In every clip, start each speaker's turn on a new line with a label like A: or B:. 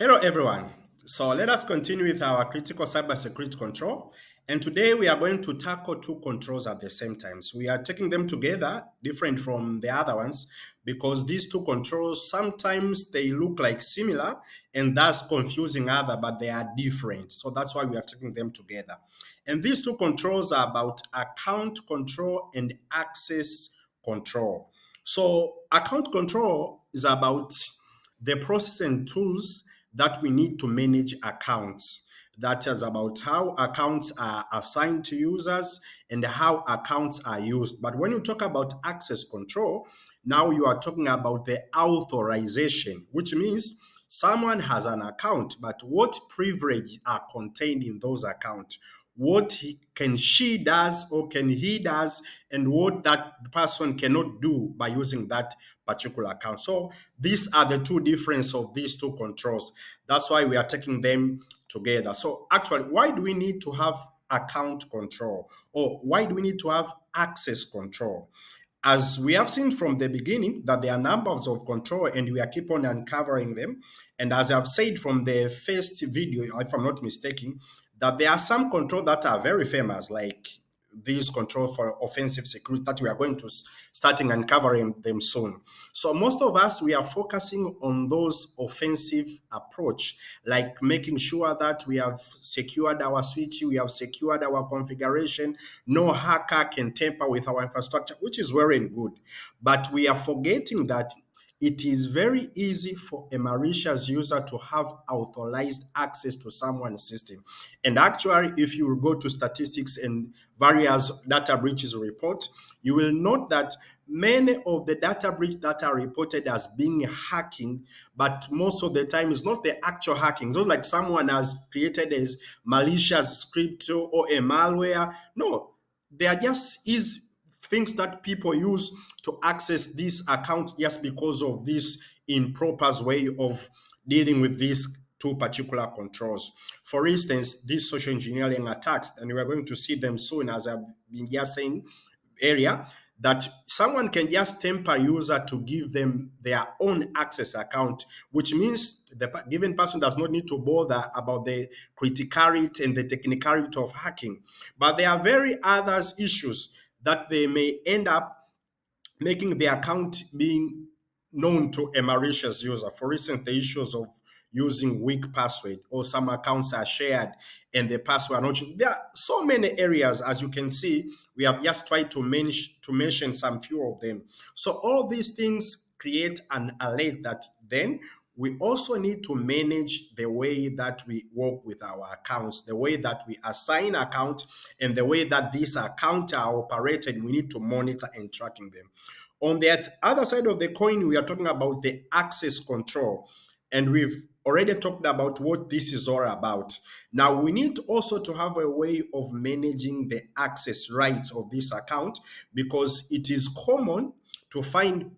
A: Hello, everyone. So let us continue with our critical cybersecurity control. And today we are going to tackle two controls at the same time. So we are taking them together, different from the other ones, because these two controls sometimes they look like similar and thus confusing other, but they are different. So that's why we are taking them together. And these two controls are about account control and access control. So account control is about the process and tools that we need to manage accounts. That is about how accounts are assigned to users and how accounts are used. But when you talk about access control, now you are talking about the authorization, which means someone has an account, but what privilege are contained in those accounts? What can she does or can he does, and what that person cannot do by using that particular account. So these are the two difference of these two controls. That's why we are taking them together. So actually, why do we need to have account control, or why do we need to have access control? As we have seen from the beginning that there are numbers of control and we are keep on uncovering them. And as I've said from the first video, if I'm not mistaken, that there are some control that are very famous, like these control for offensive security that we are going to starting uncovering them soon. So most of us, we are focusing on those offensive approach, like making sure that we have secured our switch, we have secured our configuration, no hacker can tamper with our infrastructure, which is very good. But we are forgetting that it is very easy for a malicious user to have authorized access to someone's system. And actually, if you go to statistics and various data breaches report, you will note that many of the data breach that are reported as being hacking, but most of the time it's not the actual hacking. It's not like someone has created a malicious script or a malware. No, they are just is things that people use to access this account just because of this improper way of dealing with these two particular controls. For instance, these social engineering attacks, and we're going to see them soon, as I've been just saying earlier, that someone can just temper user to give them their own access account, which means the given person does not need to bother about the criticality and the technicality of hacking. But there are very others issues that they may end up making the account being known to a malicious user. For instance, the issues of using weak password, or some accounts are shared and the password are not. There are so many areas, as you can see. We have just tried to mention some few of them. So all these things create an alert that then we also need to manage the way that we work with our accounts, the way that we assign accounts, and the way that these accounts are operated. We need to monitor and tracking them. On the other side of the coin, we are talking about the access control, and we've already talked about what this is all about. Now, we need also to have a way of managing the access rights of this account, because it is common to find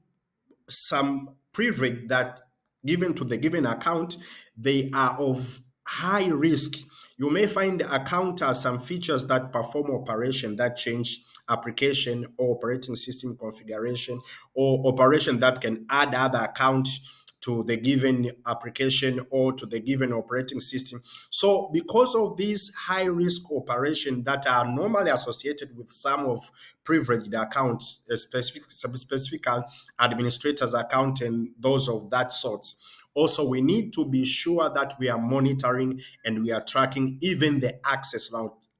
A: some privilege that given to the given account, they are of high risk. You may find the account has some features that perform operation that change application or operating system configuration, or operation that can add other accounts to the given application or to the given operating system. So because of these high risk operation that are normally associated with some of privileged accounts, specific administrators account and those of that sorts. Also, we need to be sure that we are monitoring and we are tracking even the access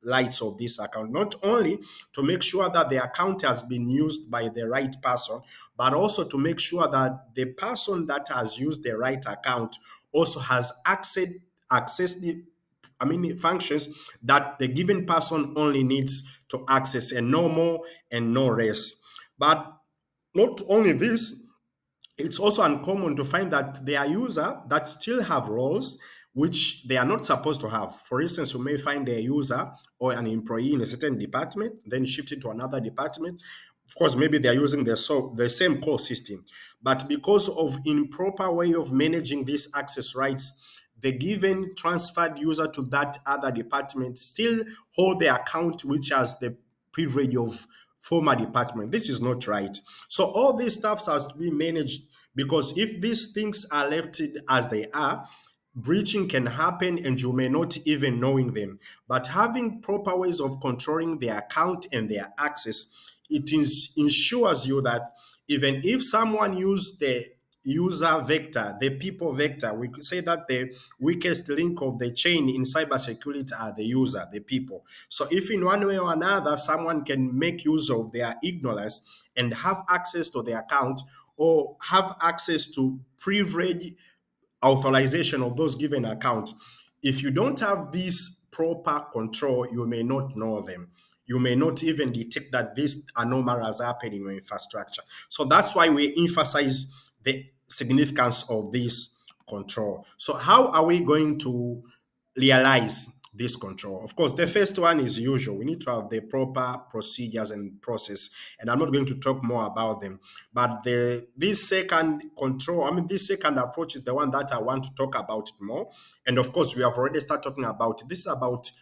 A: rights of this account, not only to make sure that the account has been used by the right person, but also to make sure that the person that has used the right account also has access the functions that the given person only needs to access, and no more and no less. But not only this, it's also uncommon to find that there are users that still have roles which they are not supposed to have. For instance, you may find a user or an employee in a certain department, then shifted to another department. Of course, maybe they're using the same core system, but because of improper way of managing these access rights, the given transferred user to that other department still hold the account which has the privilege of former department. This is not right. So all these stuff has to be managed, because if these things are left as they are, breaching can happen and you may not even knowing them. But having proper ways of controlling their account and their access, ensures you that even if someone use the user vector, the people vector, we could say that the weakest link of the chain in cybersecurity are the user, the people. So if in one way or another someone can make use of their ignorance and have access to the account, or have access to privilege authorization of those given accounts. If you don't have this proper control, you may not know them. You may not even detect that this anomaly has happened in your infrastructure. So that's why we emphasize the significance of this control. So how are we going to realize this control? Of course, the first one is usual. We need to have the proper procedures and process, and I'm not going to talk more about them. But this second control, this second approach is the one that I want to talk about it more. And of course, we have already started talking about it. This is about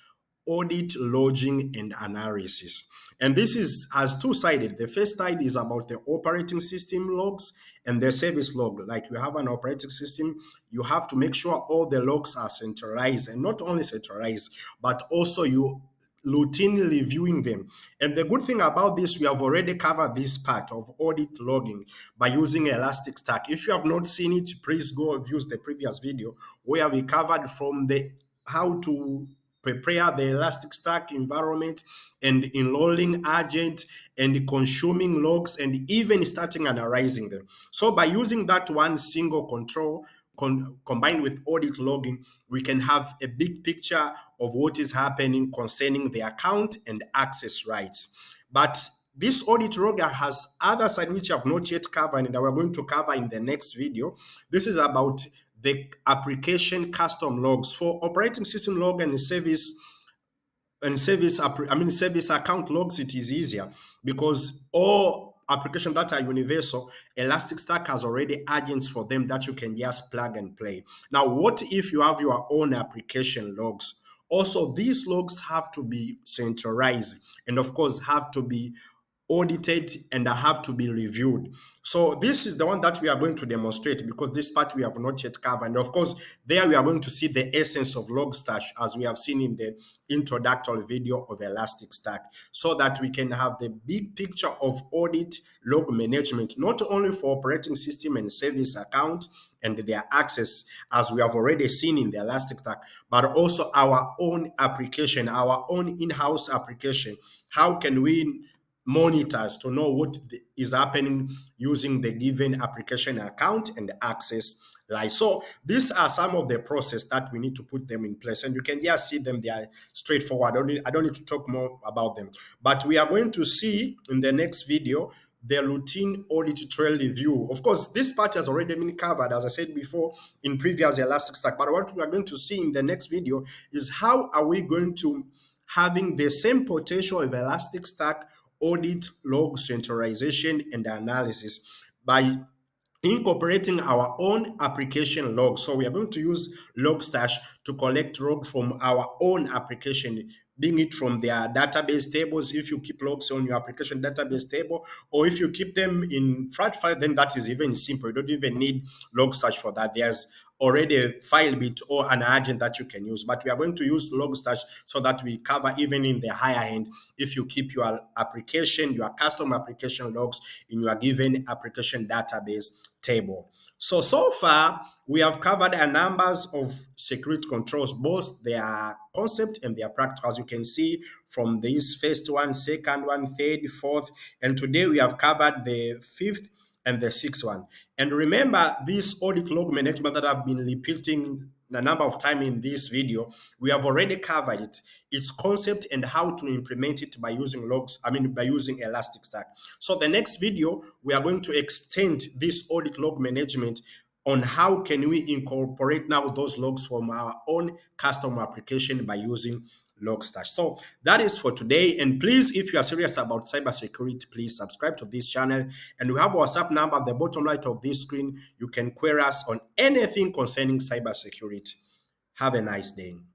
A: audit, logging, and analysis. And this is has two-sided. The first side is about the operating system logs and the service log. Like you have an operating system, you have to make sure all the logs are centralized, and not only centralized, but also you routinely reviewing them. And the good thing about this, we have already covered this part of audit logging by using Elasticstack. If you have not seen it, please go view the previous video where we covered from the how to prepare the Elasticstack environment and enrolling agent and consuming logs and even starting analyzing them. So by using that one single control combined with audit logging, we can have a big picture of what is happening concerning the account and access rights. But this audit logger has other side which I have not yet covered and that we're going to cover in the next video. This is about the application custom logs for operating system log and service account logs. It is easier because all applications that are universal, Elasticstack has already agents for them that you can just plug and play. Now, what if you have your own application logs? Also, these logs have to be centralized and of course have to be audited and have to be reviewed. So this is the one that we are going to demonstrate because this part we have not yet covered. And of course, there we are going to see the essence of Logstash as we have seen in the introductory video of Elasticstack, so that we can have the big picture of audit log management, not only for operating system and service accounts and their access, as we have already seen in the Elasticstack, but also our own application, our own in-house application. How can we monitors to know what is happening using the given application account and access like so? These are some of the process that we need to put them in place, and you can just see them. They are straightforward. I don't need to talk more about them, but we are going to see in the next video the routine audit trail review. Of course, this part has already been covered, as I said before, in previous Elasticstack. But what we are going to see in the next video is how are we going to having the same potential of Elasticstack audit log centralization and analysis by incorporating our own application log. So we are going to use Logstash to collect log from our own application, being it from their database tables. If you keep logs on your application database table, or if you keep them in flat file, then that is even simple. You don't even need Logstash for that. There's already a FileBit or an agent that you can use. But we are going to use Logstash so that we cover even in the higher end if you keep your application, your custom application logs in your given application database table. So far, we have covered a numbers of security controls, both their concept and their practice, as you can see from this first one, second one, third, fourth, and today we have covered the fifth and the sixth one. And remember, this audit log management that I've been repeating a number of times in this video, we have already covered it, its concept and how to implement it by using by using Elasticstack. So the next video, we are going to extend this audit log management on how can we incorporate now those logs from our own custom application by using Logstash. So that is for today. And please, if you are serious about cybersecurity, please subscribe to this channel. And we have our WhatsApp number at the bottom right of this screen. You can query us on anything concerning cybersecurity. Have a nice day.